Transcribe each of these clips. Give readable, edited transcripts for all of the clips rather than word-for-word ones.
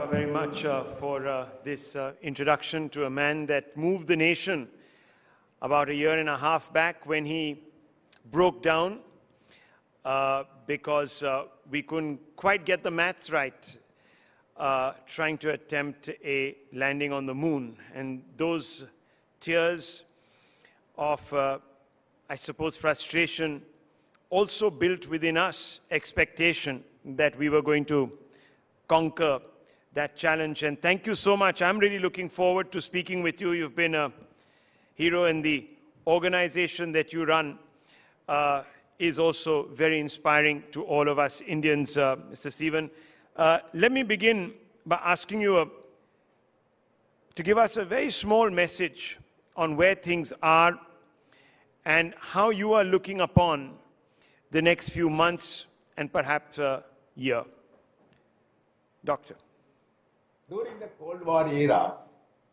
Siva, very much for this introduction to a man that moved the nation about a year and a half back when he broke down because we couldn't quite get the maths right trying to attempt a landing on the moon. And those tears of, I suppose, frustration also built within us expectation that we were going to conquer that challenge. And thank you so much. I'm really looking forward to speaking with you. You've been a hero, in the organization that you run is also very inspiring to all of us Indians, Mr. Sivan. Let me begin by asking you to give us a very small message on where things are and how you are looking upon the next few months and perhaps a year. Doctor. During the Cold War era,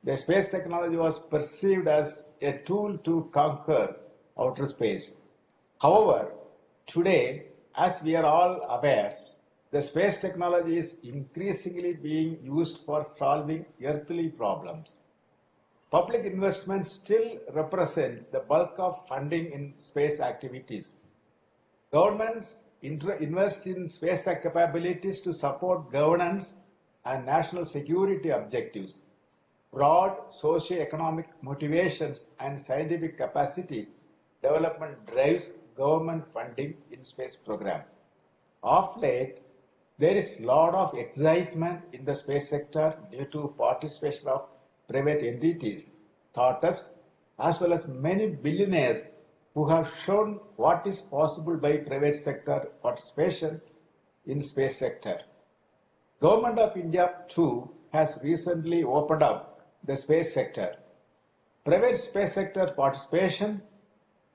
the space technology was perceived as a tool to conquer outer space. However, today, as we are all aware, the space technology is increasingly being used for solving earthly problems. Public investments still represent the bulk of funding in space activities. Governments invest in space capabilities to support governance and national security objectives. Broad socio-economic motivations and scientific capacity development drives government funding in space program. Of late, there is a lot of excitement in the space sector due to participation of private entities, startups, as well as many billionaires who have shown what is possible by private sector participation in space sector. Government of India too has recently opened up the space sector. Private space sector participation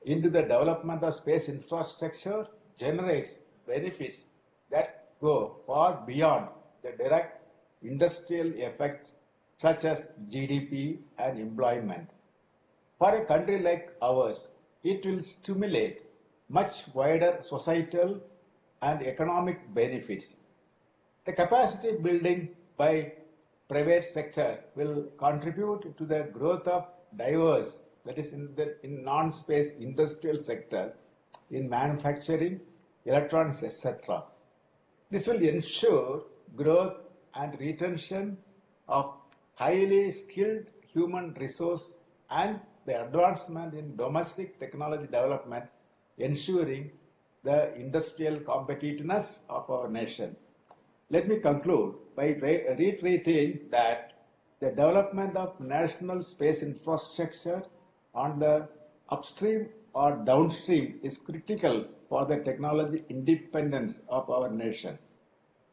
into the development of space infrastructure generates benefits that go far beyond the direct industrial effect such as GDP and employment. For a country like ours, it will stimulate much wider societal and economic benefits. The capacity building by private sector will contribute to the growth of diverse, that is in non-space industrial sectors, in manufacturing, electronics, etc. This will ensure growth and retention of highly skilled human resource and the advancement in domestic technology development, ensuring the industrial competitiveness of our nation. Let me conclude by reiterating that the development of national space infrastructure on the upstream or downstream is critical for the technology independence of our nation.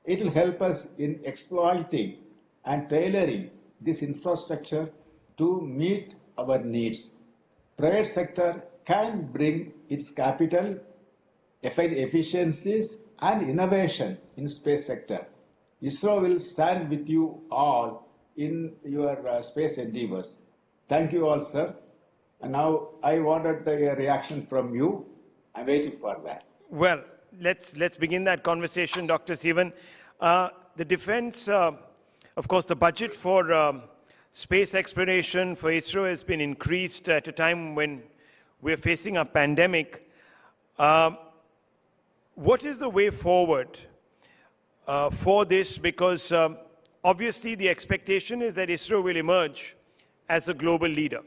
It will help us in exploiting and tailoring this infrastructure to meet our needs. Private sector can bring its capital, efficiencies and innovation in space sector. ISRO will stand with you all in your space endeavors. Thank you all, sir. And now I wanted a reaction from you. I'm waiting for that. Well, let's begin that conversation, Dr. Sivan. The defense, of course, the budget for space exploration for ISRO has been increased at a time when we're facing a pandemic. What is the way forward for this? Because obviously the expectation is that ISRO will emerge as a global leader.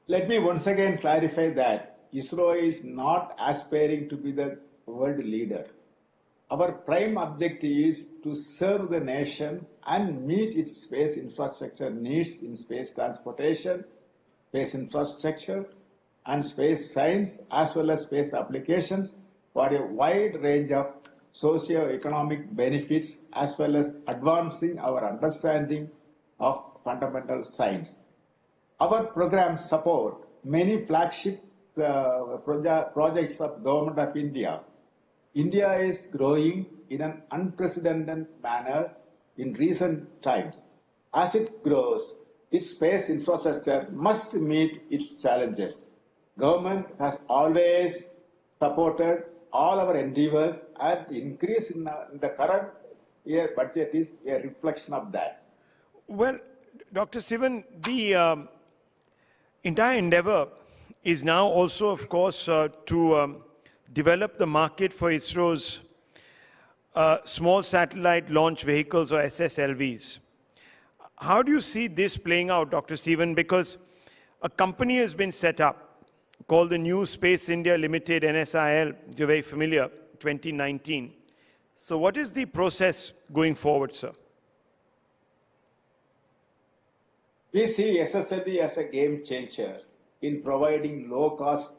Let me once again clarify that ISRO is not aspiring to be the world leader. Our prime objective is to serve the nation and meet its space infrastructure needs in space transportation, space infrastructure, and space science, as well as space applications for a wide range of socio-economic benefits, as well as advancing our understanding of fundamental science. Our programs support many flagship projects of Government of India. India is growing in an unprecedented manner in recent times. As it grows, its space infrastructure must meet its challenges. Government has always supported all our endeavors, and increase in the current year budget is a reflection of that. Well, Dr. Sivan, the entire endeavor is now also, of course, to develop the market for ISRO's small satellite launch vehicles, or SSLVs. How do you see this playing out, Dr. Sivan? Because a company has been set up called the New Space India Limited, NSIL, you're very familiar, 2019. So what is the process going forward, sir? We see SSLV as a game changer in providing low-cost,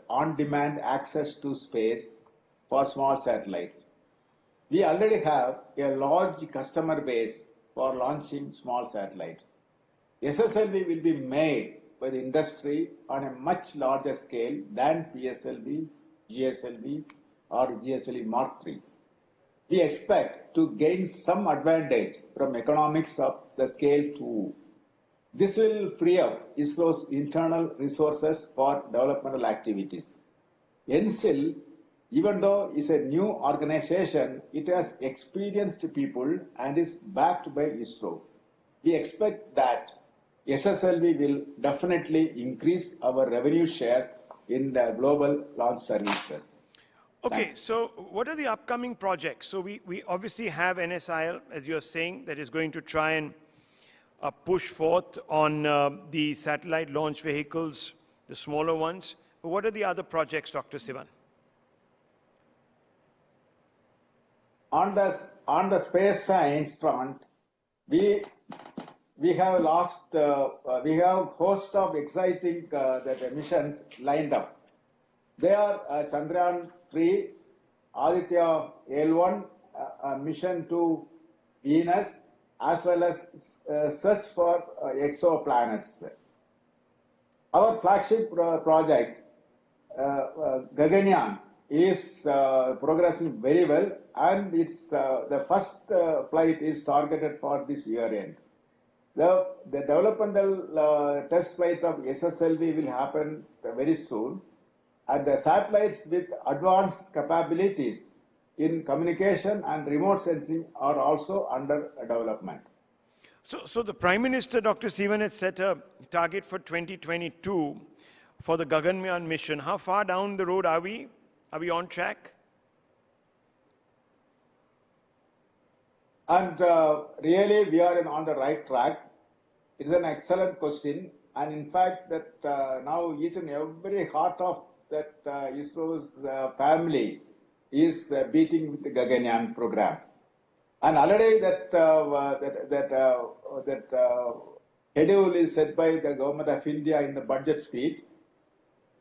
on-demand access to space for small satellites. We already have a large customer base for launching small satellites. SSLV will be made by the industry on a much larger scale than PSLV, GSLV, or GSLV Mark III. We expect to gain some advantage from economics of the scale too. This will free up ISRO's internal resources for developmental activities. NSIL, even though it's a new organization, it has experienced people and is backed by ISRO. We expect that SSLV will definitely increase our revenue share in the global launch services. Okay, so what are the upcoming projects? So we obviously have NSIL, as you're saying, that is going to try and push forth on the satellite launch vehicles, the smaller ones. But what are the other projects, Dr. Sivan? On the space science front, we have host of exciting missions lined up. They are Chandrayaan3, Aditya L1, mission to Venus, as well as search for exoplanets. Our flagship project, Gaganyaan, is progressing very well, and it's the first flight is targeted for this year end. The developmental test flight of SSLV will happen very soon, and the satellites with advanced capabilities in communication and remote sensing are also under development. So the Prime Minister, Dr. Sivan, has set a target for 2022 for the Gaganyaan mission. How far down the road are we? Are we on track? And really, we are on the right track. It's an excellent question. And in fact, that now each and every heart of that ISRO's family is beating with the Gaganyaan program. And already that schedule is set by the Government of India in the budget speech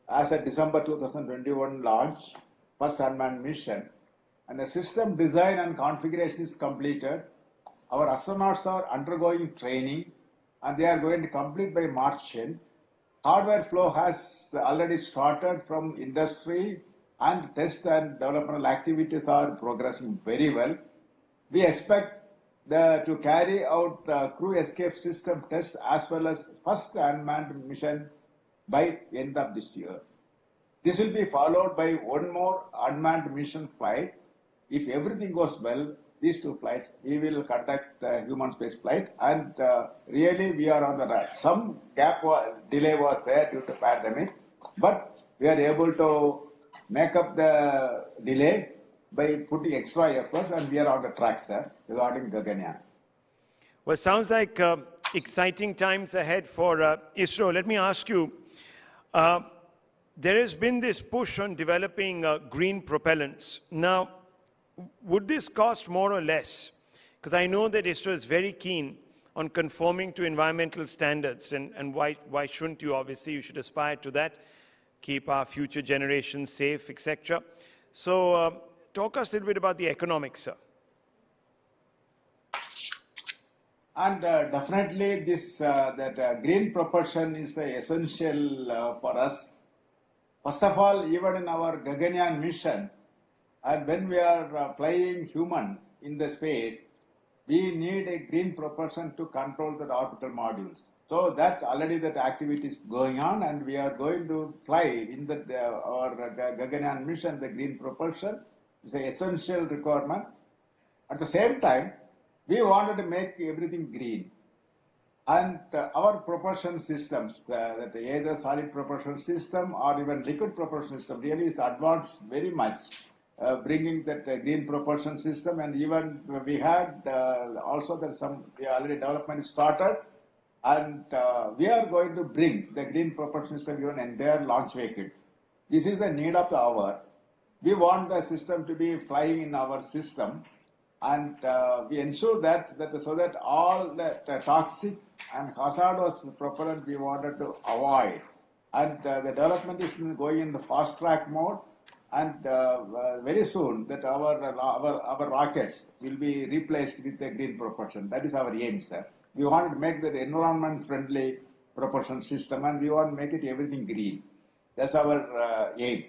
as a December 2021 launch, first unmanned mission. And the system design and configuration is completed. Our astronauts are undergoing training, and they are going to complete by March end. Hardware flow has already started from industry, and test and developmental activities are progressing very well. We expect to carry out crew escape system tests as well as first unmanned mission by end of this year. This will be followed by one more unmanned mission flight. If everything goes well, these two flights, we will conduct human space flight, and really we are on the right. Some delay was there due to pandemic, but we are able to make up the delay by putting extra efforts, and we are on the track, sir, regarding Gaganyaan. Well, it sounds like exciting times ahead for ISRO. Let me ask you, there has been this push on developing green propellants. Now, would this cost more or less? Because I know that ISRO is very keen on conforming to environmental standards, and why shouldn't you? Obviously, you should aspire to that, keep our future generations safe, etc. So, talk us a little bit about the economics, sir. And definitely this green propulsion is essential for us. First of all, even in our Gaganyaan mission, and when we are flying human in the space, we need a green propulsion to control the orbital modules. So that already that activity is going on, and we are going to fly in the Gaganyaan mission. The green propulsion is an essential requirement. At the same time, we wanted to make everything green. And our propulsion systems, that either solid propulsion system or even liquid propulsion system, really is advanced very much, bringing that green propulsion system. And even we had also that already development started, and we are going to bring the green propulsion system even entire launch vehicle. This is the need of the hour. We want the system to be flying in our system, and we ensure that so that all the toxic and hazardous propellant we wanted to avoid. And the development is going in the fast track mode, and very soon that our rockets will be replaced with the green propulsion. That is our aim, sir. We want to make the environment friendly propulsion system, and we want to make it everything green. That's our aim.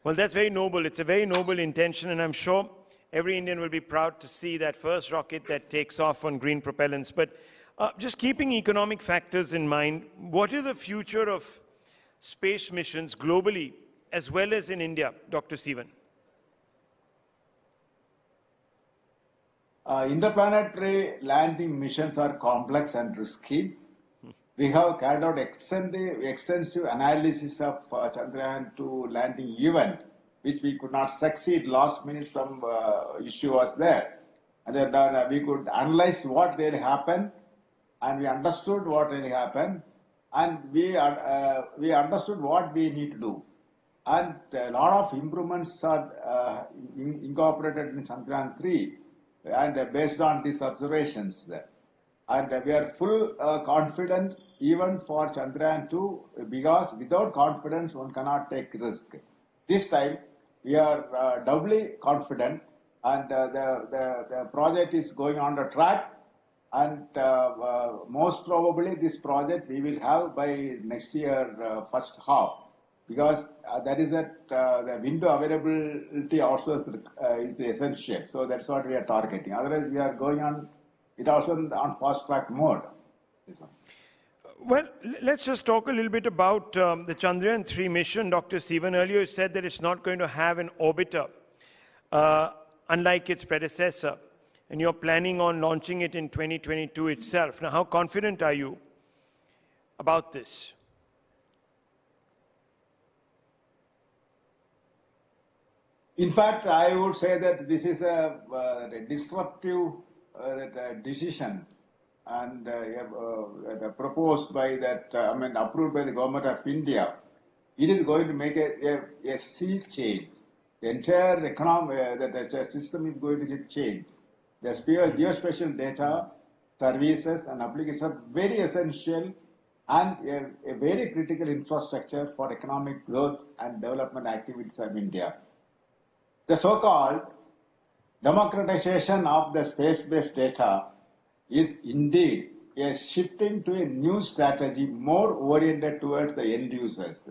Well, that's very noble. It's a very noble intention, and I'm sure every Indian will be proud to see that first rocket that takes off on green propellants. But just keeping economic factors in mind, what is the future of space missions globally as well as in India, Dr. Sivan? Interplanetary landing missions are complex and risky. We have carried out extensive analysis of Chandrayaan-2 landing event, which we could not succeed. Last minute, some issue was there. And then we could analyze what really happened, and we understood what really happened, and we understood what we need to do. And a lot of improvements are incorporated in Chandrayaan-3, and based on these observations. And we are full confident even for Chandrayaan-2, because without confidence one cannot take risk. This time we are doubly confident, and the project is going on the track, and most probably this project we will have by next year first half, because that is that the window availability also is essential. So that's what we are targeting. Otherwise we are going on it also on fast track mode. This one. Well, let's just talk a little bit about the Chandrayaan-3 mission. Dr. Sivan earlier said that it's not going to have an orbiter, unlike its predecessor, and you're planning on launching it in 2022 itself. Now, how confident are you about this? In fact, I would say that this is a disruptive decision, and proposed by that, approved by the government of India. It is going to make a sea change. The entire economy, the system is going to change. The geospatial data, services, and applications are very essential, and a very critical infrastructure for economic growth and development activities of India. The so-called democratization of the space-based data is indeed a shifting to a new strategy more oriented towards the end users.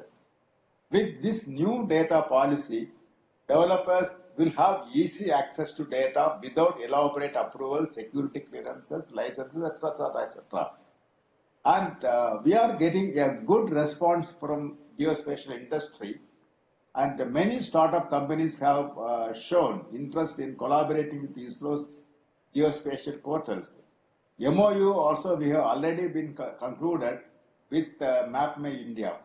With this new data policy, developers will have easy access to data without elaborate approvals, security clearances, licenses, etc., etc. And we are getting a good response from geospatial industry, and many startup companies have shown interest in collaborating with ISRO's geospatial portals. MOU also we have already been concluded with MapMy India.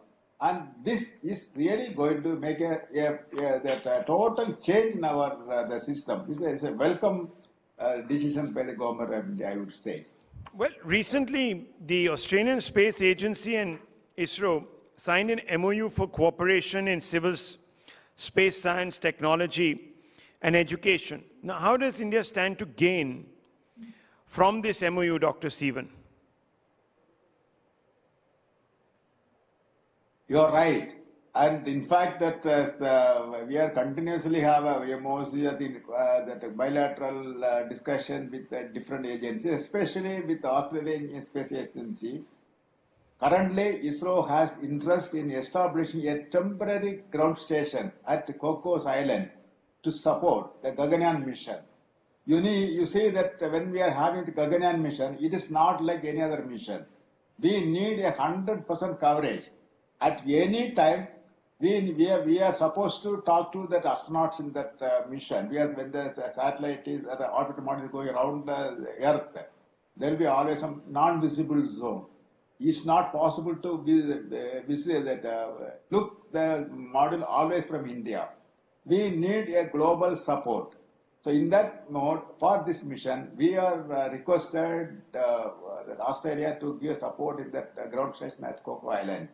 And this is really going to make a total change in our the system. This is a welcome decision by the government of India, I would say. Well, recently, the Australian Space Agency and ISRO signed an MOU for cooperation in civil space science, technology, and education. Now, how does India stand to gain from this MOU, Dr. Sivan? You are right. And in fact, that we are continuously have a MOUs, that bilateral discussion with different agencies, especially with the Australian Space Agency. Currently, ISRO has interest in establishing a temporary ground station at Cocos Island to support the Gaganyaan mission. You see that when we are having the Gaganyaan mission, it is not like any other mission. We need 100% coverage. At any time, we are supposed to talk to the astronauts in that mission. When the satellite is, the orbiter module is going around the Earth, there will be always some non-visible zone. It's not possible to look the model always from India. We need a global support. So in that mode, for this mission, we are requested Australia to give support in that ground station at Conclave Island.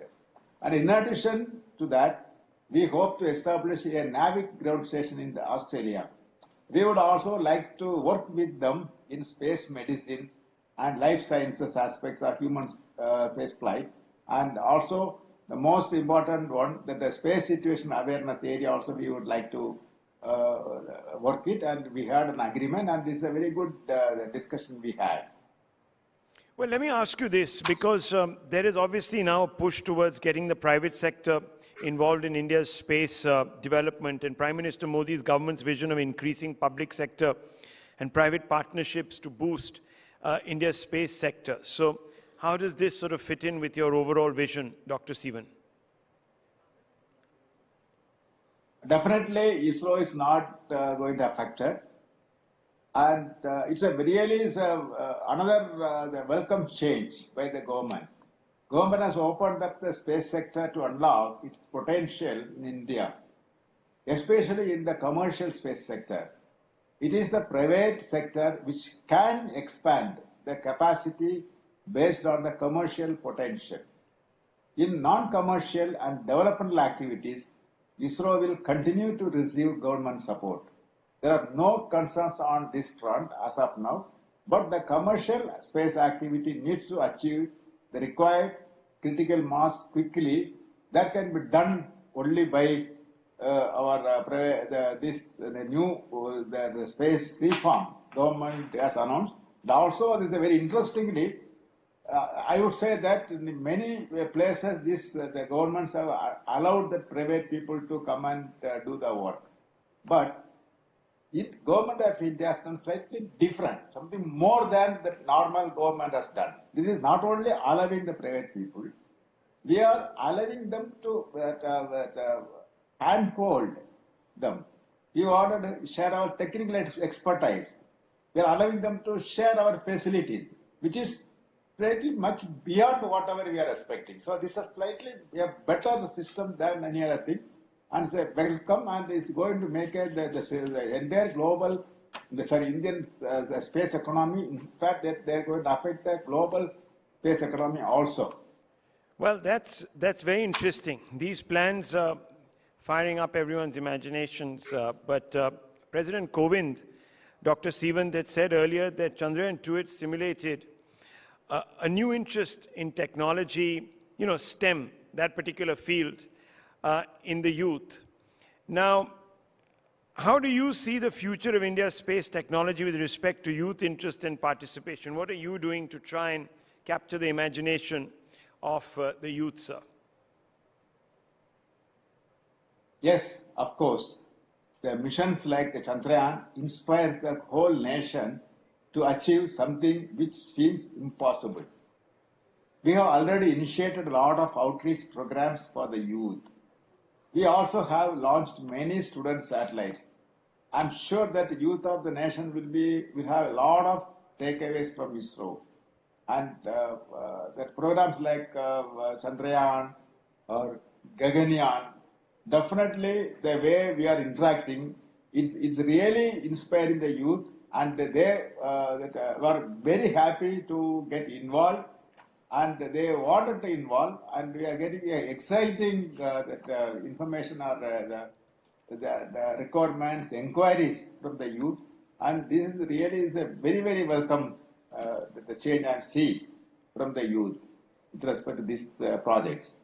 And in addition to that, we hope to establish a NAVIC ground station in Australia. We would also like to work with them in space medicine and life sciences aspects of human space flight. And also, the most important one, that the space situation awareness area also we would like to work it, and we had an agreement, and it's a very good discussion we had. Well, let me ask you this, because there is obviously now a push towards getting the private sector involved in India's space development, and Prime Minister Modi's government's vision of increasing public sector and private partnerships to boost India's space sector. So how does this sort of fit in with your overall vision, Dr. Sivan? Definitely, ISRO is not going to affect it. And it's a really another welcome change by the government. Government has opened up the space sector to unlock its potential in India, especially in the commercial space sector. It is the private sector which can expand the capacity based on the commercial potential. In non-commercial and developmental activities, ISRO will continue to receive government support. There are no concerns on this front as of now, but the commercial space activity needs to achieve the required critical mass quickly. That can be done only by the space reform government has announced. And also, there is a very interestingly, I would say that in many places, the governments have allowed the private people to come and do the work. But government of India has done slightly different, something more than the normal government has done. This is not only allowing the private people, we are allowing them to handhold them. We ordered to share our technical expertise. We are allowing them to share our facilities, which is slightly much beyond whatever we are expecting. So this is slightly a better system than any other thing. And it's a welcome, and it's going to make the entire global, Indian space economy. In fact, they're going to affect the global space economy also. Well, that's very interesting. These plans are firing up everyone's imaginations. But President Kovind, Dr. Sivan, had said earlier that Chandrayaan-2 had simulated a new interest in technology, STEM, that particular field, in the youth. Now, how do you see the future of India's space technology with respect to youth interest and participation? What are you doing to try and capture the imagination of the youth, sir? Yes, of course. The missions like the Chandrayaan inspires the whole nation to achieve something which seems impossible. We have already initiated a lot of outreach programs for the youth. We also have launched many student satellites. I'm sure that the youth of the nation will have a lot of takeaways from ISRO. And the programs like Chandrayaan or Gaganyaan, definitely the way we are interacting is really inspiring the youth, and they were very happy to get involved, and they wanted to involve, and we are getting exciting information or the requirements, inquiries from the youth, and this is really a very, very welcome the change I see from the youth with respect to these projects.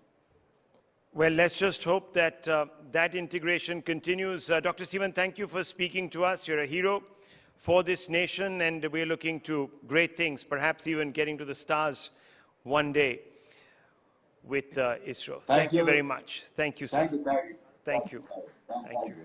Well, let's just hope that that integration continues. Dr. Sivan, thank you for speaking to us. You're a hero for this nation, and we're looking to great things, perhaps even getting to the stars one day with ISRO. Thank you very much. Thank you, sir. Thank you. Thank you. Thank you.